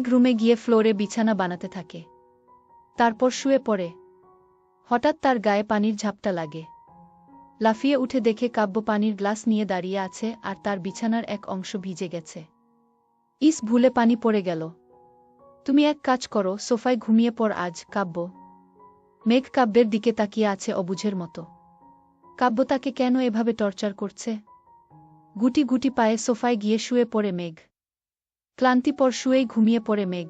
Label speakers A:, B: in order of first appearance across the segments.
A: রুমে গিয়ে ফ্লোরে বিছানা বানাতে থাকে। তারপর শুয়ে পড়ে। হঠাৎ তার গায়ে পানির ঝাপটা লাগে। লাফিয়ে উঠে দেখে কাব্য পানির গ্লাস নিয়ে দাঁড়িয়ে আছে আর তার বিছানার এক অংশ ভিজে গেছে। ইস, ভুলে পানি পড়ে গেল। তুমি এক কাজ করো, সোফায় ঘুমিয়ে পড় আজ। কাব্য। মেঘ কাব্যের দিকে তাকিয়ে আছে অবুঝের মতো। কাব্য তাকে কেন এভাবে টর্চার করছে? গুটি গুটি পায়ে সোফায় গিয়ে শুয়ে পড়ে মেঘ। ক্লান্তিপর শুয়েই ঘুমিয়ে পড়ে মেঘ।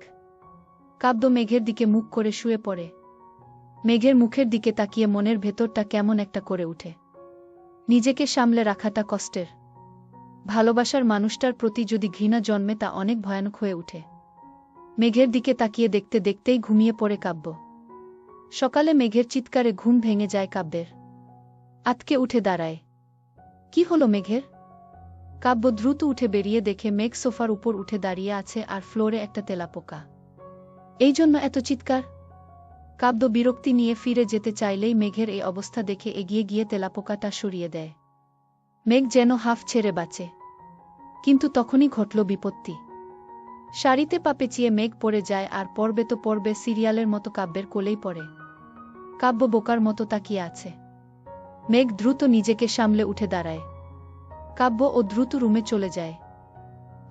A: কাব্য মেঘের দিকে মুখ করে শুয়ে পড়ে। মেঘের মুখের দিকে তাকিয়ে মনের ভেতরটা কেমন একটা করে উঠে। নিজেকে সামলে রাখাটা কষ্টের। ভালোবাসার মানুষটার প্রতি যদি ঘৃণা জন্মে তা অনেক ভয়ানক হয়ে উঠে। মেঘের দিকে তাকিয়ে দেখতে দেখতেই ঘুমিয়ে পড়ে কাব্য। সকালে মেঘের চিৎকারে ঘুম ভেঙে যায় কাব্যের। আতকে উঠে দাঁড়ায়। কি হলো মেঘের? কাব্য দ্রুত উঠে বেরিয়ে দেখে মেঘ সোফার উপর উঠে দাঁড়িয়ে আছে আর ফ্লোরে একটা তেলাপোকা। এই জন্য এত চিৎকার? কাব্য বিরক্তি নিয়ে ফিরে যেতে চাইলেই মেঘের এই অবস্থা দেখে এগিয়ে গিয়ে তেলাপোকাটা সরিয়ে দেয়। মেঘ যেন হাফ ছেড়ে বাঁচে। কিন্তু তখনই ঘটল বিপত্তি। শাড়িতে পা পেঁচিয়ে মেঘ পড়ে যায় আর পড়বে তো পড়বে, সিরিয়ালের মতো কাব্যের কোলেই পড়ে। কাব্য বোকার মতো তাকিয়ে আছে। মেঘ দ্রুত নিজেকে সামলে উঠে দাঁড়ায়। কাব্য ও দ্রুত রুমে চলে যায়।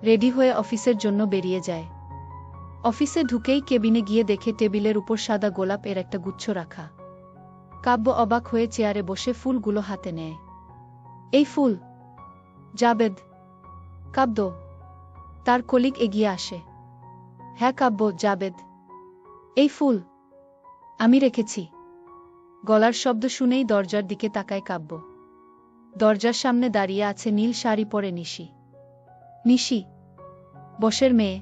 A: রেডি হয়ে অফিসের জন্য বেরিয়ে যায়। অফিসে ঢুকেই কেবিনে গিয়ে দেখে টেবিলের উপর সাদা গোলাপ এর একটা গুচ্ছ রাখা। কাব্য অবাক হয়ে চেয়ারে বসে ফুলগুলো হাতে নেয়। এই ফুল? জাবেদ। কাব্য। তার কলিগ এগিয়ে আসে। হ্যাঁ কাব্য, জাবেদ। এই ফুল আমি রেখেছি। গলার শব্দ শুনেই দরজার দিকে তাকায় কাব্য। দরজার সামনে দাঁড়িয়ে আছে নীল শাড়ি পরে নিশি। নিশি বসের মেয়ে।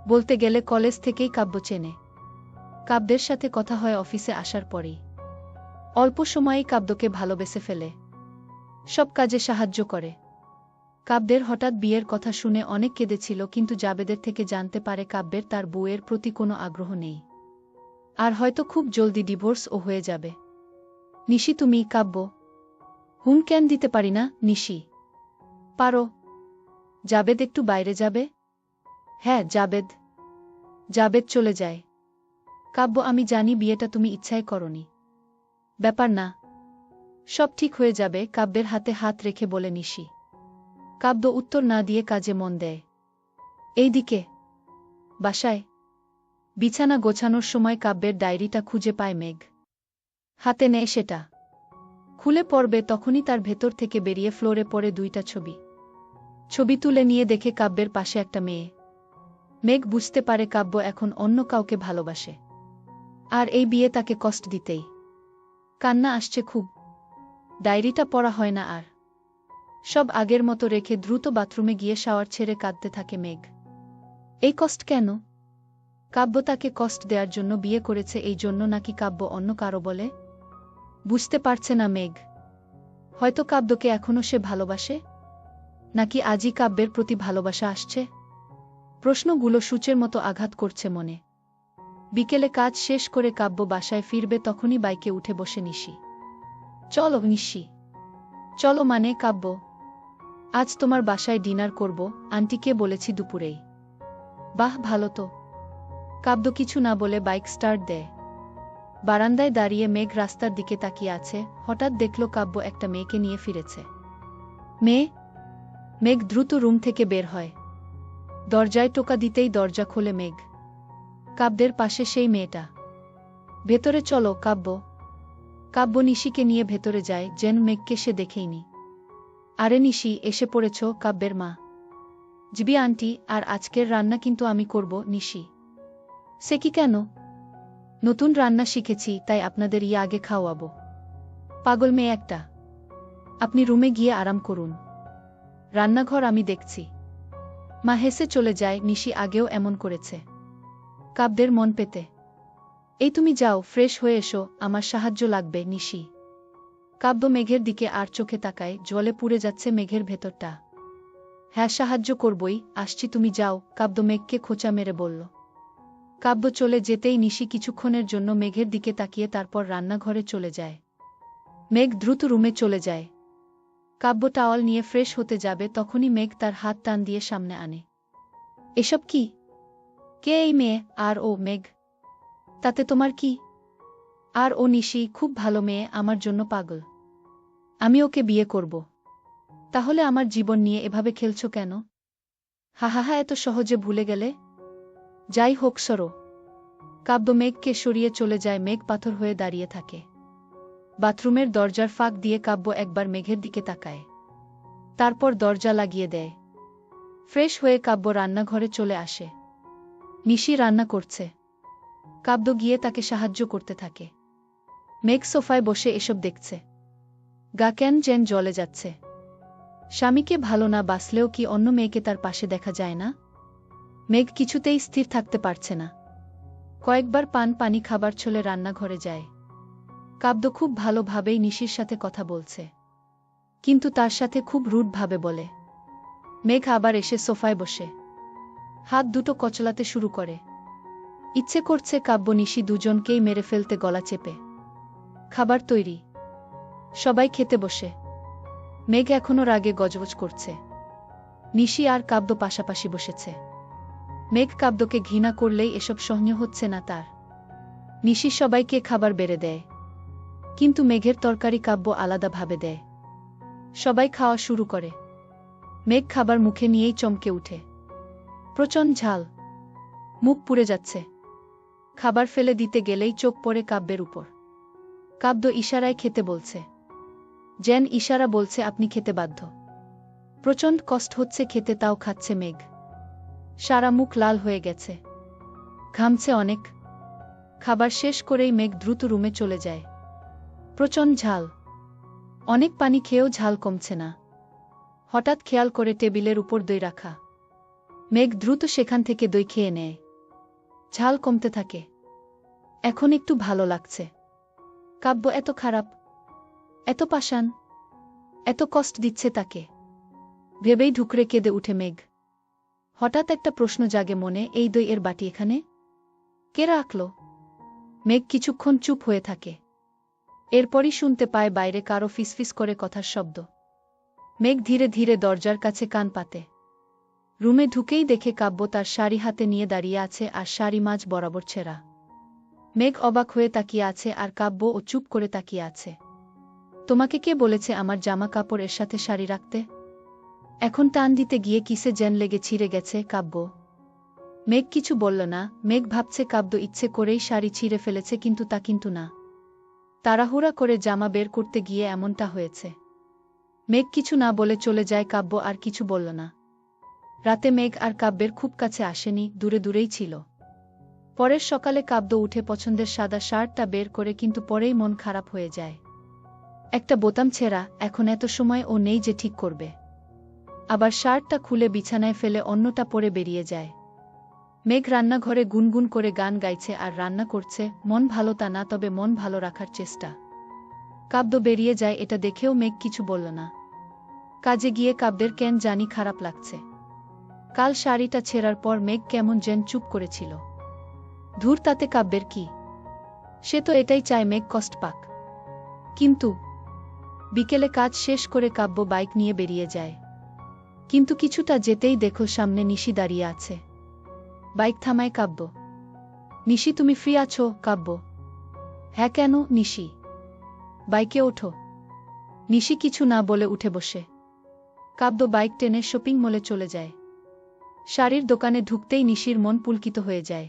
A: বলতে গেলে কলেজ থেকেই কাব্য চেনে। কাব্যের সাথে কথা হয় অফিসে আসার পরেই। অল্প সময়েই কাব্যকে ভালোবেসে ফেলে। সব কাজে সাহায্য করে। কাব্যের হঠাৎ বিয়ের কথা শুনে অনেক কেঁদেছিল, কিন্তু জাবেদের থেকে জানতে পারে কাব্যের তার বউয়ের প্রতি কোনো আগ্রহ নেই। আর হয়তো খুব জলদি ডিভোর্সও হয়ে যাবে। নিশি তুমি? কাব্য। কেন দিতে পারি না নিশি। পারো। জাবেদ একটু বাইরে যাবে? হ্যাঁ জাবেদ। জাবেদ চলে যায়। কাব্য আমি জানি বিয়েটা তুমি ইচ্ছায় করনি। ব্যাপার না, সব ঠিক হয়ে যাবে, কাব্যের হাতে হাত রেখে বলে নিশি। কাব্য উত্তর না দিয়ে কাজে মন দেয়। এইদিকে বাসায় বিছানা গোছানোর সময় কাব্যের ডায়েরিটা খুঁজে পায় মেঘ। হাতে নেয় সেটা। খুলে পড়বে তখনই তার ভেতর থেকে বেরিয়ে ফ্লোরে পড়ে দুইটা ছবি। ছবি তুলে নিয়ে দেখে কাব্যের পাশে একটা মেয়ে। মেঘ বুঝতে পারে কাব্য এখন অন্য কাউকে ভালোবাসে। আর এই বিয়ে তাকে কষ্ট দিতেই। কান্না আসছে খুব। ডায়েরিটা পড়া হয় না আর। সব আগের মতো রেখে দ্রুত বাথরুমে গিয়ে শাওয়ার ছেড়ে কাঁদতে থাকে মেঘ। এই কষ্ট কেন? কাব্য তাকে কষ্ট দেওয়ার জন্য বিয়ে করেছে, এই জন্য নাকি কাব্য অন্য কারো বলে? বুঝতে পারছে না মেঘ। হয়তো কাব্যকে এখনো সে ভালোবাসে, নাকি আজই কাব্যের প্রতি ভালোবাসা আসছে। প্রশ্নগুলো সূচের মতো আঘাত করছে মনে। বিকেলে কাজ শেষ করে কাব্য বাসায় ফিরবে তখনই বাইকে উঠে বসে নিশি। চলো নিশি। চলো মানে কাব্য, আজ তোমার বাসায় ডিনার করব, আন্টিকে বলেছি দুপুরেই। বাহ ভালো তো। কাব্য কিছু না বলে বাইক স্টার্ট দেয়। বারান্দায় দাঁড়িয়ে মেঘ রাস্তার দিকে তাকিয়ে আছে। হঠাৎ দেখল কাব্য একটা মেয়েকে নিয়ে ফিরেছে। মেয়ে? মেঘ দ্রুত রুম থেকে বের হয়। দরজায় টোকা দিতেই দরজা খোলে মেঘ। কাব্যের পাশে সেই মেয়েটা। ভেতরে চলো কাব্য। কাব্য নিশিকে নিয়ে ভেতরে যায়, যেন মেঘকে সে দেখেইনি। আরে নিশি, এসে পড়েছ? কাব্যের মা। জিবি আন্টি, আর আজকের রান্না কিন্তু আমি করব। নিশি। সে কি কেন? নতুন রান্না শিখেছি, তাই আপনাদের আগে খাওয়াবো। পাগল মেয়ে একটা। আপনি রুমে গিয়ে আরাম করুন, রান্নাঘর আমি দেখছি। মা হেসে চলে যায়। নিশি আগেও এমন করেছে কাব্যের মন পেতে। এই তুমি যাও, ফ্রেশ হয়ে এসো, আমার সাহায্য লাগবে। নিশি। কাব্য মেঘের দিকে আর চোখে তাকায়। জলে পুড়ে যাচ্ছে মেঘের ভেতরটা। হ্যাঁ সাহায্য করবই, আসছি, তুমি যাও। কাব্য মেঘকে খোঁচা মেরে বলল। কাব্য চলে যেতেই নিশি কিছুক্ষণের জন্য মেঘের দিকে তাকিয়ে তারপর রান্নাঘরে চলে যায়। মেঘ দ্রুত রুমে চলে যায়। কাব্য টাওয়াল নিয়ে ফ্রেশ হতে যাবে তখনই মেঘ তার হাত টান দিয়ে সামনে আনে। এসব কি? কে এই মেয়ে? আর ও মেঘ? তাতে তোমার কি? আর ও নিশি, খুব ভালো মেয়ে, আমার জন্য পাগল। আমি ওকে বিয়ে করব। তাহলে আমার জীবন নিয়ে এভাবে খেলছো কেন? হাহাহা, এত সহজে ভুলে গেলে? যাই হোক, সরো। কাব্য মেঘকে সরিয়ে চলে যায়। মেঘ পাথর হয়ে দাঁড়িয়ে থাকে। বাথরুমের দরজার ফাঁক দিয়ে কাব্য একবার মেঘের দিকে তাকায়। তারপর দরজা লাগিয়ে দেয়। ফ্রেশ হয়ে কাব্য রান্নাঘরে চলে আসে। নিশি রান্না করছে। কাব্য গিয়ে তাকে সাহায্য করতে থাকে। মেঘ সোফায় বসে এসব দেখছে। গা কেন যেন জ্বলে যাচ্ছে। স্বামীকে ভালো না বাসলেও কি অন্য মেয়েকে তার পাশে দেখা যায় না? মেঘ কিছুতেই স্থির থাকতে পারছে না। কয়েকবার পানি খাবার ছলে রান্নাঘরে যায়। কাব্য খুব ভালোভাবেই নিশির সাথে কথা বলছে, কিন্তু তার সাথে খুব রুড ভাবে বলে। মেঘ আবার এসে সোফায় বসে হাত দুটো কচলাতে শুরু করে। ইচ্ছে করছে কাব্য নিশি দুজনকেই মেরে ফেলতে, গলা চেপে। খাবার তৈরি। সবাই খেতে বসে। মেঘ এখনো রাগে গজগজ করছে। নিশি আর কাব্য পাশাপাশি বসেছে। মেঘ কাব্যকে ঘৃণা করলেই এসব সহ্য হচ্ছে না তার। নিশি সবাইকে খাবার বেড়ে দেয়, কিন্তু মেঘের তরকারি কাব্য আলাদাভাবে দেয়। সবাই খাওয়া শুরু করে। মেঘ খাবার মুখে নিয়েই চমকে উঠে। প্রচণ্ড ঝাল, মুখ পুড়ে যাচ্ছে। খাবার ফেলে দিতে গেলেই চোখ পড়ে কাব্যের উপর। কাব্য ইশারায় খেতে বলছে। যেন ইশারা বলছে আপনি খেতে বাধ্য। প্রচণ্ড কষ্ট হচ্ছে খেতে, তাও খাচ্ছে মেঘ। সারা মুখ লাল হয়ে গেছে, ঘামছে অনেক। খাবার শেষ করেই মেঘ দ্রুত রুমে চলে যায়। প্রচণ্ড ঝাল। অনেক পানি খেয়েও ঝাল কমছে না। হঠাৎ খেয়াল করে টেবিলের উপর দই রাখা। মেঘ দ্রুত সেখান থেকে দই খেয়ে নেয়। ঝাল কমতে থাকে। এখন একটু ভালো লাগছে। কাব্য এত খারাপ, এত পাষাণ, এত কষ্ট দিচ্ছে তাকে ভেবেই ঢুকরে কেঁদে উঠে মেঘ। হঠাৎ একটা প্রশ্ন জাগে মনে, এই দই এর বাটি এখানে কে রাখল? মেঘ কিছুক্ষণ চুপ হয়ে থাকে। এরপরই শুনতে পায় বাইরে কারো ফিসফিস করে কথার শব্দ। মেঘ ধীরে ধীরে দরজার কাছে কান পাতে। রুমে ঢুকেই দেখে কাব্য তার শাড়ি হাতে নিয়ে দাঁড়িয়ে আছে, আর শাড়ি মাঝ বরাবর ছেঁড়া। মেঘ অবাক হয়ে তাকিয়ে আছে, আর কাব্য ও চুপ করে তাকিয়ে আছে। তোমাকে কে বলেছে আমার জামা কাপড় এর সাথে শাড়ি রাখতে? এখন টান দিতে গিয়ে কিসে যেন লেগে ছিঁড়ে গেছে। কাব্য। মেঘ কিছু বলল না। মেঘ ভাবছে কাব্য ইচ্ছে করেই শাড়ি ছিঁড়ে ফেলেছে, কিন্তু তা কিন্তু না। তাড়াহুড়া করে জামা বের করতে গিয়ে এমনটা হয়েছে। মেঘ কিছু না বলে চলে যায়। কাব্য আর কিছু বলল না। রাতে মেঘ আর কাব্যের খুব কাছে আসেনি, দূরে দূরেই ছিল। পরের সকালে কাব্য উঠে পছন্দের সাদা শার্টটা বের করে, কিন্তু পরেই মন খারাপ হয়ে যায়। একটা বোতাম ছেঁড়া, এখন এত সময় ও নেই যে ঠিক করবে। আবার শার্টটা খুলে বিছানায় ফেলে অন্যটা পরে বেরিয়ে যায়। মেঘ রান্নাঘরে গুনগুন করে গান গাইছে আর রান্না করছে। মন ভালো তা না, তবে মন ভালো রাখার চেষ্টা। কাব্য বেরিয়ে যায়, এটা দেখেও মেঘ কিছু বলল না। কাজে গিয়ে কাব্যের কেন জানি খারাপ লাগছে। কাল শাড়িটা ছেঁড়ার পর মেঘ কেমন যেন চুপ করেছিল। ধুর, তাতে কাব্যের কি? সে তো এটাই চায় মেঘ কষ্ট পাক। কিন্তু বিকেলে কাজ শেষ করে কাব্য বাইক নিয়ে বেরিয়ে যায়। কিন্তু কিছুটা যেতেই দেখো সামনে নিশি দাঁড়িয়ে আছে। বাইক থামায় কাব্য। নিশি, তুমি ফ্রি আছো? কাব্য। হ্যাঁ, কেন? নিশি। বাইকে ওঠো। নিশি কিছু না বলে উঠে বসে। কাব্য বাইক টেনে শপিং মলে চলে যায়। শাড়ির দোকানে ঢুকতেই নিশির মন পুলকিত হয়ে যায়।